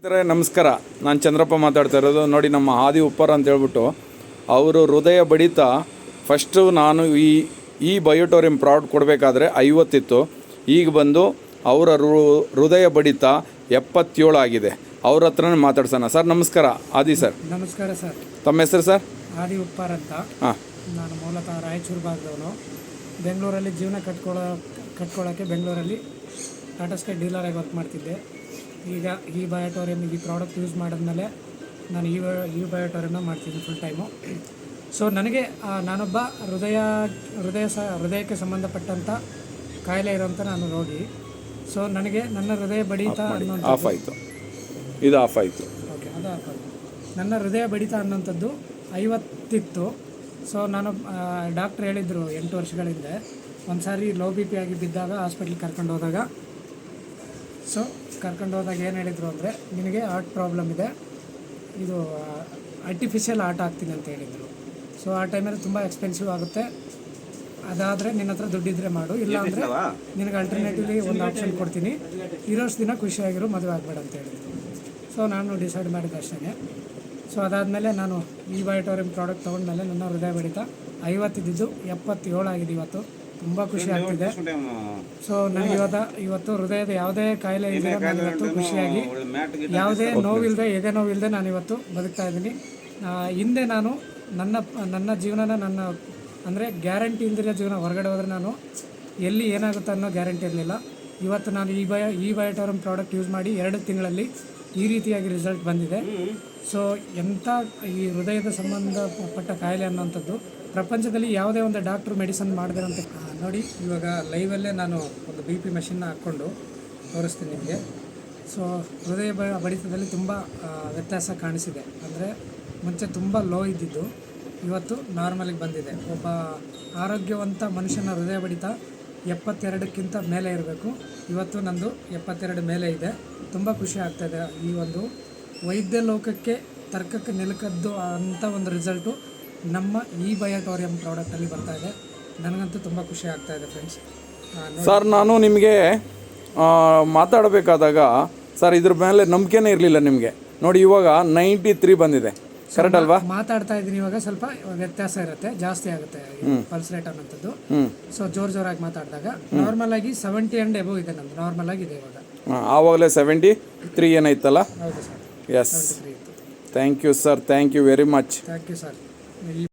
ನಮಸ್ಕಾರ, ನಾನು ಚಂದ್ರಪ್ಪ ಮಾತಾಡ್ತಾ ಇರೋದು. ನೋಡಿ, ನಮ್ಮ ಆದಿ ಉಪ್ಪರ್ ಅಂತ ಹೇಳ್ಬಿಟ್ಟು ಅವರು ಹೃದಯ ಬಡಿತ ಫಸ್ಟು ನಾನು ಈ ಬಯೋಟೋರಿಯಂ ಪ್ರಾಡಕ್ಟ್ ಕೊಡಬೇಕಾದ್ರೆ 50 ಇತ್ತು. ಈಗ ಬಂದು ಅವರ ಹೃದಯ ಬಡಿತ 77 ಆಗಿದೆ. ಅವ್ರ ಹತ್ರನೇ ಮಾತಾಡ್ಸೋಣ. ಸರ್ ನಮಸ್ಕಾರ. ಆದಿ ಸರ್ ನಮಸ್ಕಾರ ಸರ್. ತಮ್ಮ ಹೆಸರು ಸರ್? ಆದಿ ಉಪ್ಪಾರ್ ಅಂತ. ಹಾಂ, ನಾನು ಮೂಲತಃ ರಾಯಚೂರು ಭಾಗದವನು. ಬೆಂಗಳೂರಲ್ಲಿ ಜೀವನ ಕಟ್ಕೊಳ್ಳೋಕ್ಕೆ ಬೆಂಗಳೂರಲ್ಲಿ ಟಾಟಾ ಸ್ಕೈ ಡೀಲರಾಗಿ ವರ್ಕ್ ಮಾಡ್ತಿದ್ದೆ. ಈಗ ಈ ಬಯೋಟೋರಿಯಂ ಈ ಪ್ರಾಡಕ್ಟ್ ಯೂಸ್ ಮಾಡಿದ್ಮೇಲೆ ನಾನು ಈ ಬಯೋಟೋರಿಯಂನ ಮಾಡ್ತಿದ್ದೀನಿ ಫುಲ್ ಟೈಮು. ಸೊ ನನಗೆ ನಾನೊಬ್ಬ ಹೃದಯಕ್ಕೆ ಸಂಬಂಧಪಟ್ಟಂಥ ಕಾಯಿಲೆ ಇರೋಂಥ ನಾನು ರೋಗಿ. ಸೊ ನನಗೆ ನನ್ನ ಹೃದಯ ಬಡಿತ ಅನ್ನೋಂಥ ಆಫ್ ಆಯಿತು. ಇದು ಆಫ್ ಆಯಿತು. ಓಕೆ, ಅದು ಆಫ್ ಆಯಿತು. ನನ್ನ ಹೃದಯ ಬಡಿತ ಅನ್ನೋಂಥದ್ದು 50 ಇತ್ತು. ಸೊ ನಾನು ಡಾಕ್ಟ್ರ್ ಹೇಳಿದರು 8 ವರ್ಷಗಳ ಹಿಂದೆ ಒಂದು ಸಾರಿ ಲೋ ಬಿ ಪಿ ಆಗಿ ಬಿದ್ದಾಗ ಹಾಸ್ಪಿಟ್ಲಿಗೆ ಕರ್ಕೊಂಡು ಹೋದಾಗ ಏನು ಹೇಳಿದರು ಅಂದರೆ, ನಿನಗೆ ಹಾರ್ಟ್ ಪ್ರಾಬ್ಲಮ್ ಇದೆ, ಇದು ಆರ್ಟಿಫಿಷಿಯಲ್ ಹಾರ್ಟ್ ಹಾಕ್ತೀನಿ ಅಂತ ಹೇಳಿದರು. ಸೊ ಆ ಟೈಮಲ್ಲಿ ತುಂಬ ಎಕ್ಸ್ಪೆನ್ಸಿವ್ ಆಗುತ್ತೆ, ಅದಾದರೆ ನಿನ್ನ ಹತ್ರ ದುಡ್ಡಿದ್ರೆ ಮಾಡು, ಇಲ್ಲ ಅಂದರೆ ನಿನಗೆ ಅಲ್ಟರ್ನೇಟಿವ್ಲಿ ಒಂದು ಆಪ್ಷನ್ ಕೊಡ್ತೀನಿ, ಇರೋಷ್ಟು ದಿನ ಖುಷಿಯಾಗಿರೋ ಮದುವೆ ಆಗಬೇಡ ಅಂತ ಹೇಳಿದರು. ಸೊ ನಾನು ಡಿಸೈಡ್ ಮಾಡಿದ್ದೆ ಅಷ್ಟೇ. ಸೊ ಅದಾದಮೇಲೆ ನಾನು ಈ ಬಯೋಟೋರಿಯಂ ಪ್ರಾಡಕ್ಟ್ ತೊಗೊಂಡ್ಮೇಲೆ ನನ್ನ ಹೃದಯ ಬಡಿತ 50 ಇದ್ದಿದ್ದು 77 ಆಗಿದೆ ಇವತ್ತು. ತುಂಬ ಖುಷಿ ಆಗ್ತಿದೆ. ಸೊ ನನಗೆ ಇವತ್ತು ಹೃದಯದ ಯಾವುದೇ ಕಾಯಿಲೆ ಇಲ್ಲದೆ ನಾನು ಇವತ್ತು ಖುಷಿಯಾಗಿ, ಯಾವುದೇ ನೋವಿಲ್ಲದೆ, ಎದೆ ನೋವಿಲ್ಲದೆ ನಾನು ಇವತ್ತು ಬದುಕ್ತಾ ಇದ್ದೀನಿ. ಹಿಂದೆ ನಾನು ನನ್ನ ಜೀವನನ ಅಂದರೆ ಗ್ಯಾರಂಟಿ ಇಲ್ದಿರೋ ಜೀವನ, ಹೊರಗಡೆ ಹೋದರೆ ನಾನು ಎಲ್ಲಿ ಏನಾಗುತ್ತೆ ಅನ್ನೋ ಗ್ಯಾರಂಟಿ ಇರಲಿಲ್ಲ. ಇವತ್ತು ನಾನು ಈ ಬಯೋಟೋರಿಯಂ ಪ್ರಾಡಕ್ಟ್ ಯೂಸ್ ಮಾಡಿ 2 ತಿಂಗಳಲ್ಲಿ ಈ ರೀತಿಯಾಗಿ ರಿಸಲ್ಟ್ ಬಂದಿದೆ. ಸೊ ಎಂಥ ಈ ಹೃದಯದ ಸಂಬಂಧಪಟ್ಟ ಕಾಯಿಲೆ ಅನ್ನೋಂಥದ್ದು ಪ್ರಪಂಚದಲ್ಲಿ ಯಾವುದೇ ಒಂದು ಡಾಕ್ಟ್ರು ಮೆಡಿಸನ್ ಮಾಡಿದಿರಂತ ನೋಡಿ. ಇವಾಗ ಲೈವಲ್ಲೇ ನಾನು ಒಂದು BP ಮೆಷಿನ್ನ ಹಾಕ್ಕೊಂಡು ತೋರಿಸ್ತೀನಿ ನಿಮಗೆ. ಸೊ ಹೃದಯ ಬಡಿತದಲ್ಲಿ ತುಂಬ ವ್ಯತ್ಯಾಸ ಕಾಣಿಸಿದೆ. ಅಂದರೆ ಮುಂಚೆ ತುಂಬ ಲೋ ಇದ್ದಿದ್ದು ಇವತ್ತು ನಾರ್ಮಲಿಗೆ ಬಂದಿದೆ. ಒಬ್ಬ ಆರೋಗ್ಯವಂತ ಮನುಷ್ಯನ ಹೃದಯ ಬಡಿತ 72ಕ್ಕಿಂತ ಮೇಲೆ ಇರಬೇಕು. ಇವತ್ತು ನಂದು 72 ಮೇಲೆ ಇದೆ. ತುಂಬ ಖುಷಿ ಆಗ್ತಾಯಿದೆ. ಈ ಒಂದು ವೈದ್ಯ ಲೋಕಕ್ಕೆ ತರ್ಕಕ್ಕೆ ನಿಲುಕದ್ದು ಅಂಥ ಒಂದು ರಿಸಲ್ಟು ನಮ್ಮ ಈ ಬಯೋಟೋರಿಯಂ ಪ್ರಾಡಕ್ಟಲ್ಲಿ ಬರ್ತಾ ಇದೆ. ನನಗಂತೂ ತುಂಬ ಖುಷಿ ಆಗ್ತಾ ಇದೆ ಫ್ರೆಂಡ್ಸ್. ಸರ್, ನಾನು ನಿಮಗೆ ಮಾತಾಡಬೇಕಾದಾಗ ಸರ್ ಇದ್ರ ಮೇಲೆ ನಂಬಿಕೆನೇ ಇರಲಿಲ್ಲ ನಿಮಗೆ. ನೋಡಿ, ಇವಾಗ 93 ಬಂದಿದೆ, ಕರೆಕ್ಟ್ ಅಲ್ವಾ? ಮಾತಾಡ್ತಾ ಇದ್ದೀನಿ. ಇವಾಗ ಸ್ವಲ್ಪ ವ್ಯತ್ಯಾಸ ಇರುತ್ತೆ, ಜಾಸ್ತಿ ಆಗುತ್ತೆ ಪಲ್ಸ್ ರೇಟ್ ಅನ್ನೋಂಥದ್ದು. ಸೊ ಜೋರಾಗಿ ಮಾತಾಡಿದಾಗ ನಾರ್ಮಲ್ ಆಗಿ 70 and above ಇದೆ, ನಮ್ದು ನಾರ್ಮಲ್ ಆಗಿದೆ ಇವಾಗ. ಆವಾಗಲೇ 73 ಏನಾಯ್ತಲ್ಲ? ಹೌದು sir, yes. Thank you sir, thank you very much. Thank you sir.